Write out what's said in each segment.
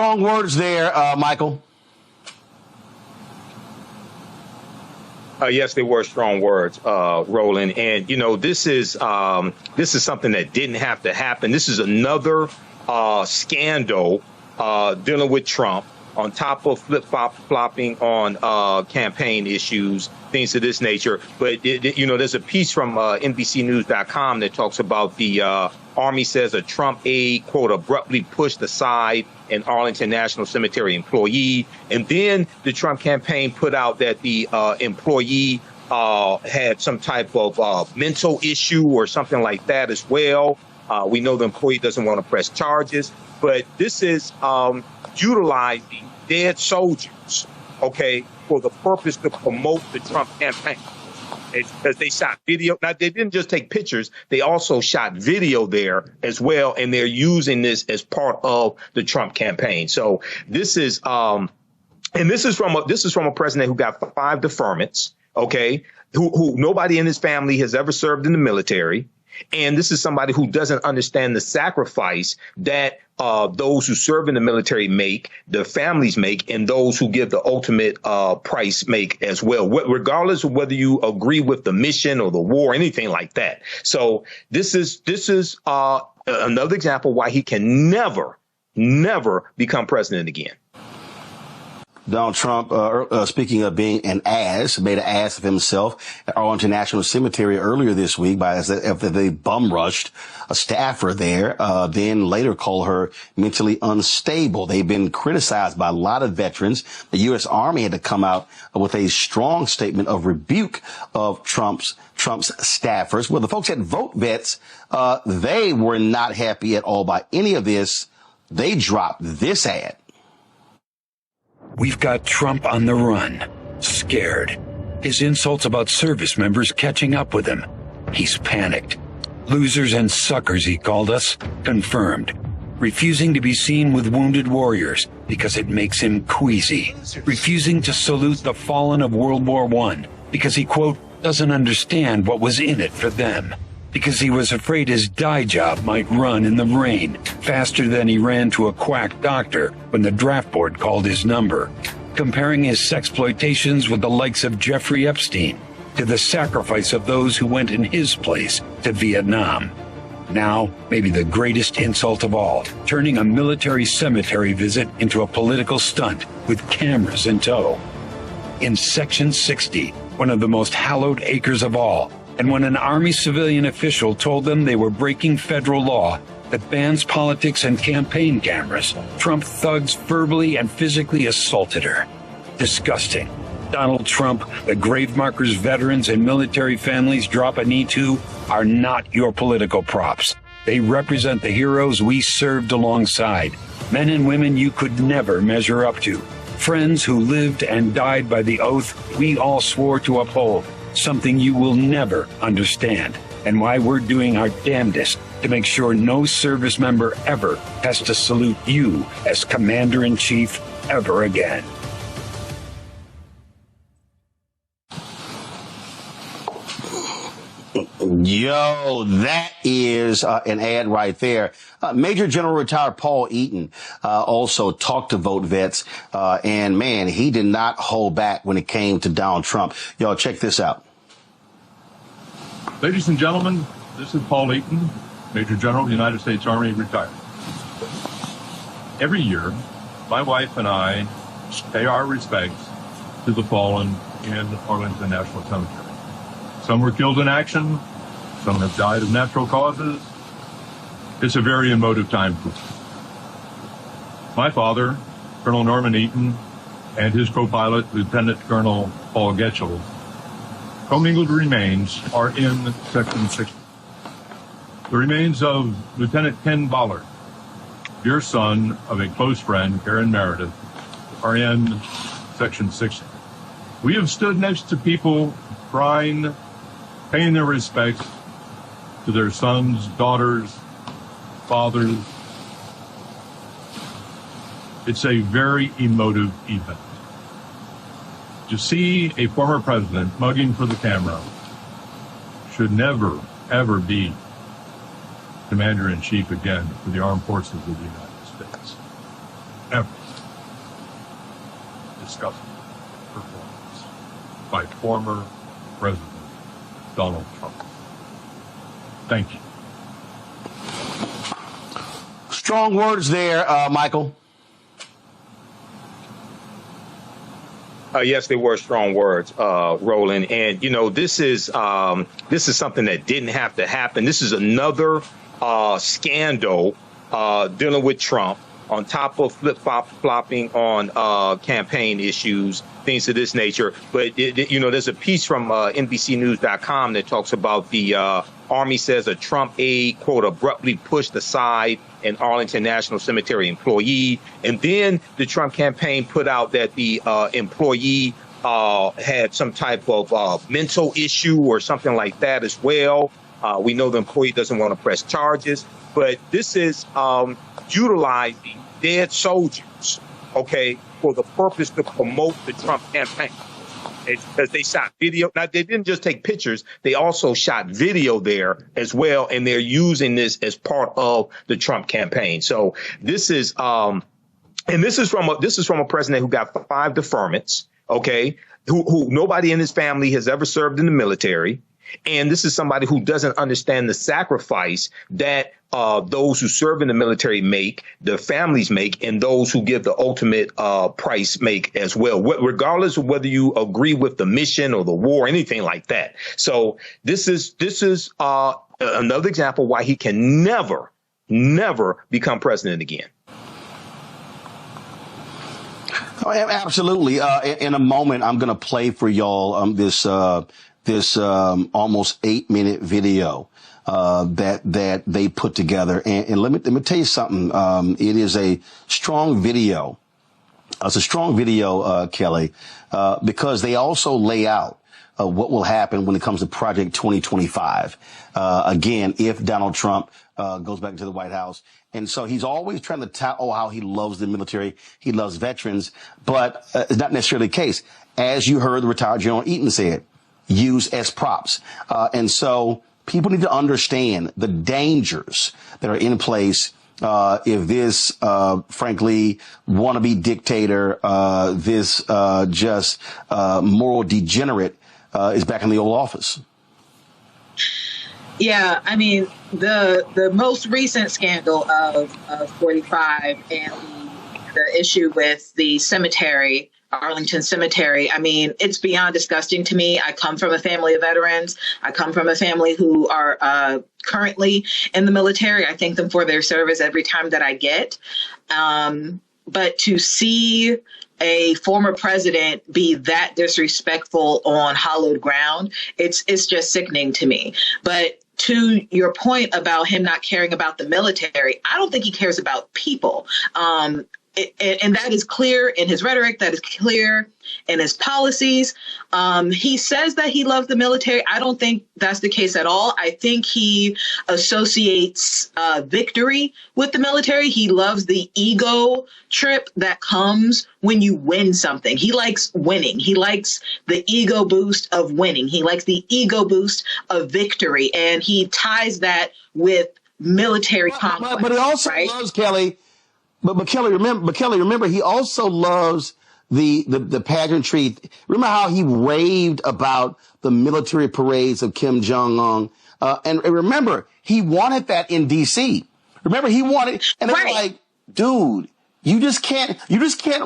strong words there, Michael. Yes, they were strong words, Roland. And, you know, this is something that didn't have to happen. This is another scandal dealing with Trump, on top of flip-flopping on campaign issues, things of this nature. But, you know, there's a piece from NBCnews.com that talks about the Army says a Trump aide, quote, abruptly pushed aside an Arlington National Cemetery employee. And then the Trump campaign put out that the employee had some type of mental issue or something like that as well. We know the employee doesn't want to press charges, but this is utilizing dead soldiers, okay, for the purpose to promote the Trump campaign. Because they shot video. Now, they didn't just take pictures. They also shot video there as well. And they're using this as part of the Trump campaign. So this is and this is from a president who got 5 deferments, OK, who nobody in his family has ever served in the military. And this is somebody who doesn't understand the sacrifice that those who serve in the military make, their families make, and those who give the ultimate price make as well, regardless of whether you agree with the mission or the war, anything like that. So this is another example why he can never become president again. Donald Trump, speaking of being an ass, made an ass of himself at Arlington National Cemetery earlier this week after they bum rushed a staffer there, then later called her mentally unstable. They've been criticized by a lot of veterans. The U.S. Army had to come out with a strong statement of rebuke of Trump's staffers. Well, the folks at Vote Vets, they were not happy at all by any of this. They dropped this ad. We've got Trump on the run, scared. His insults about service members catching up with him. He's panicked. Losers and suckers, he called us, confirmed. Refusing to be seen with wounded warriors because it makes him queasy. Refusing to salute the fallen of World War I because he, quote, doesn't understand what was in it for them. Because he was afraid his dye job might run in the rain faster than he ran to a quack doctor when the draft board called his number. Comparing his sexploitations with the likes of Jeffrey Epstein to the sacrifice of those who went in his place to Vietnam. Now, maybe the greatest insult of all, turning a military cemetery visit into a political stunt with cameras in tow. In Section 60, one of the most hallowed acres of all, and when an Army civilian official told them they were breaking federal law that bans politics and campaign cameras, Trump thugs verbally and physically assaulted her. Disgusting. Donald Trump, the grave markers veterans and military families drop a knee to, are not your political props. They represent the heroes we served alongside, men and women you could never measure up to, friends who lived and died by the oath we all swore to uphold. Something you will never understand, and why we're doing our damnedest to make sure no service member ever has to salute you as Commander-in-Chief ever again. Yo, that is an ad right there. Major General retired Paul Eaton also talked to Vote Vets, and man, he did not hold back when it came to Donald Trump. Y'all, check this out. Ladies and gentlemen, this is Paul Eaton, Major General of the United States Army, retired. Every year, my wife and I pay our respects to the fallen in Arlington National Cemetery. Some were killed in action. Some have died of natural causes. It's a very emotive time for us. My father, Colonel Norman Eaton, and his co-pilot, Lieutenant Colonel Paul Getchell, commingled remains are in Section 60. The remains of Lieutenant Ken Ballard, dear son of a close friend, Karen Meredith, are in Section 60. We have stood next to people crying, paying their respects to their sons, daughters, fathers. It's a very emotive event. To see a former president mugging for the camera should never, ever be Commander-in-Chief again for the Armed Forces of the United States. ever disgusting performance by former President Donald Trump. Thank you. Strong words there, Michael. Yes, they were strong words, Roland. And, you know, this is something that didn't have to happen. This is another scandal dealing with Trump, on top of flip-flopping on campaign issues, things of this nature. But, you know, there's a piece from NBCnews.com that talks about the Army says a Trump aide, quote, abruptly pushed aside an Arlington National Cemetery employee. And then the Trump campaign put out that the employee had some type of mental issue or something like that as well. We know the employee doesn't want to press charges, but this is utilizing dead soldiers, okay, for the purpose to promote the Trump campaign. Because they shot video. Now, they didn't just take pictures. They also shot video there as well. And they're using this as part of the Trump campaign. So this is and this is from a president who got 5 deferments, OK, who nobody in his family has ever served in the military. And this is somebody who doesn't understand the sacrifice that those who serve in the military make, their families make, and those who give the ultimate price make as well, regardless of whether you agree with the mission or the war, anything like that. So this is another example why he can never become president again. Oh, absolutely. In a moment, I'm going to play for y'all this almost 8-minute video that they put together. And let me tell you something. It is a strong video. It's a strong video, Kelly, because they also lay out what will happen when it comes to Project 2025. Again, if Donald Trump goes back into the White House. And so he's always trying to tout, how he loves the military. He loves veterans. But it's not necessarily the case. As you heard the retired General Eaton said, used as props. And so people need to understand the dangers that are in place if this, frankly, wannabe dictator, this just moral degenerate is back in the old office. Yeah, I mean, the most recent scandal of 45 and the issue with the cemetery, Arlington Cemetery, I mean, it's beyond disgusting to me. I come from a family of veterans. I come from a family who are currently in the military. I thank them for their service every time that I get. But to see a former president be that disrespectful on hallowed ground, it's just sickening to me. But to your point about him not caring about the military, I don't think he cares about people. And that is clear in his rhetoric. That is clear in his policies. He says that he loves the military. I don't think that's the case at all. I think he associates victory with the military. He loves the ego trip that comes when you win something. He likes winning. He likes the ego boost of winning. He likes the ego boost of victory. And he ties that with military conflict. But he also loves, Kelly. But Kelly, remember, he also loves the pageantry. Remember how he raved about the military parades of Kim Jong-un? And remember, he wanted that in D.C. Remember, he wanted, and they're like, dude, you just can't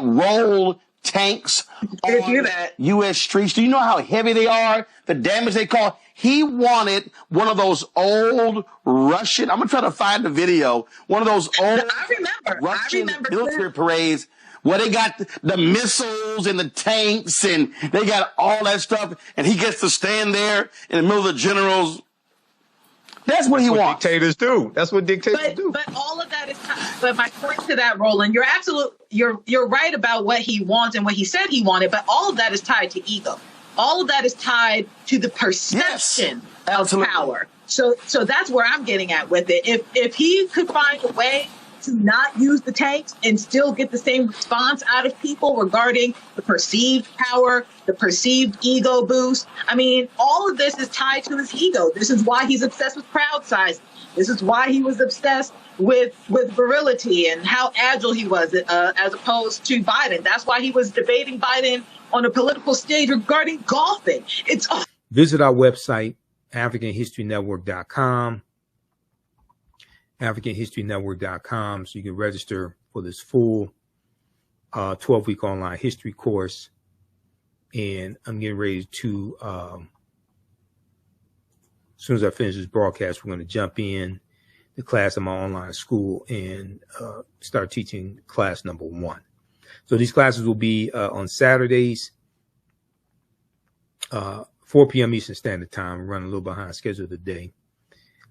roll tanks on U.S. streets. Do you know how heavy they are? The damage they cause? He wanted one of those old Russian, I'm going to try to find the video, one of those old Russian military parades where they got the missiles and the tanks and they got all that stuff. And he gets to stand there in the middle of the generals. That's what he wants. Dictators do. That's what dictators do. But all of that is, but my point to that, Roland, you're right about what he wants and what he said he wanted, but all of that is tied to ego. All of that is tied to the perception of power. So that's where I'm getting at with it. If he could find a way to not use the tanks and still get the same response out of people regarding the perceived power, the perceived ego boost. I mean, all of this is tied to his ego. This is why he's obsessed with crowd size. This is why he was obsessed with virility and how agile he was, as opposed to Biden. That's why he was debating Biden on a political stage regarding golfing. It's all. Visit our website, AfricanHistoryNetwork.com. AfricanHistoryNetwork.com, so you can register for this full 12-week online history course. And I'm getting ready to, as soon as I finish this broadcast, we're going to jump in the class of my online school and start teaching class number 1. So these classes will be on Saturdays, 4 p.m. Eastern Standard Time. We're running a little behind schedule today.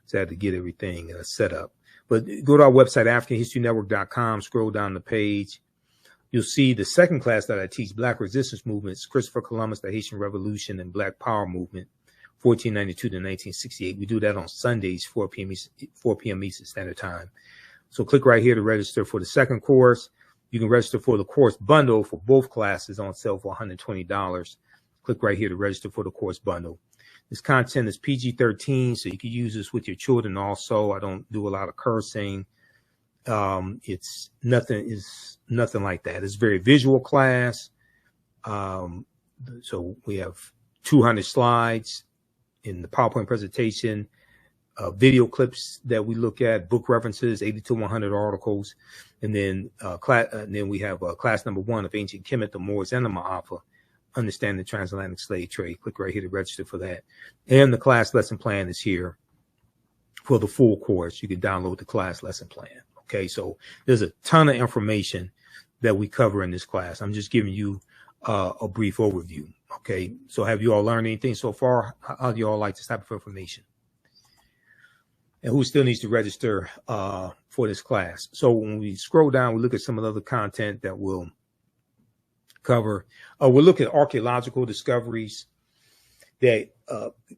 So I had to get everything set up. But go to our website, AfricanHistoryNetwork.com, scroll down the page. You'll see the second class that I teach, Black Resistance Movements, Christopher Columbus, the Haitian Revolution, and Black Power Movement, 1492 to 1968. We do that on Sundays, 4 p.m. Eastern Standard Time. So click right here to register for the second course. You can register for the course bundle for both classes on sale for $120. Click right here to register for the course bundle. This content is PG-13, so you can use this with your children also. I don't do a lot of cursing. It's nothing like that. It's a very visual class. So we have 200 slides in the PowerPoint presentation, video clips that we look at, book references, 80 to 100 articles. And then, we have class number 1 of Ancient Kemet, the Moors, and the Ma'afa. Understand the transatlantic slave trade. Click right here to register for that. And the class lesson plan is here for the full course. You can download the class lesson plan. Okay, so there's a ton of information that we cover in this class. I'm just giving you a brief overview. Okay, so have you all learned anything so far? How do you all like this type of information? And who still needs to register for this class? So when we scroll down, we look at some of the other content that we'll cover. We'll look at archaeological discoveries that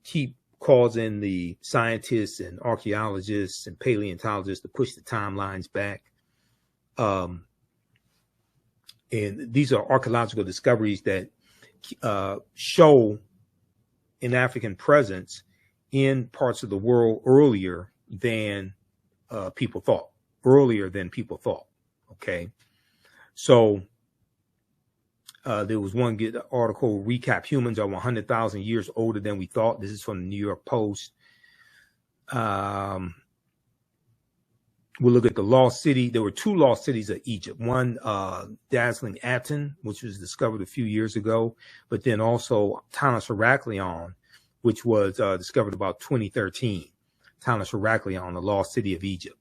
keep causing the scientists and archaeologists and paleontologists to push the timelines back. And these are archaeological discoveries that show an African presence in parts of the world earlier than people thought. Okay. So there was one good article, Recap Humans Are 100,000 Years Older Than We Thought. This is from the New York Post. We'll look at the lost city. There were 2 lost cities of Egypt. One, dazzling Aten, which was discovered a few years ago, but then also Tanis Heraklion, which was discovered about 2013. Tanis Heraklion, the lost city of Egypt.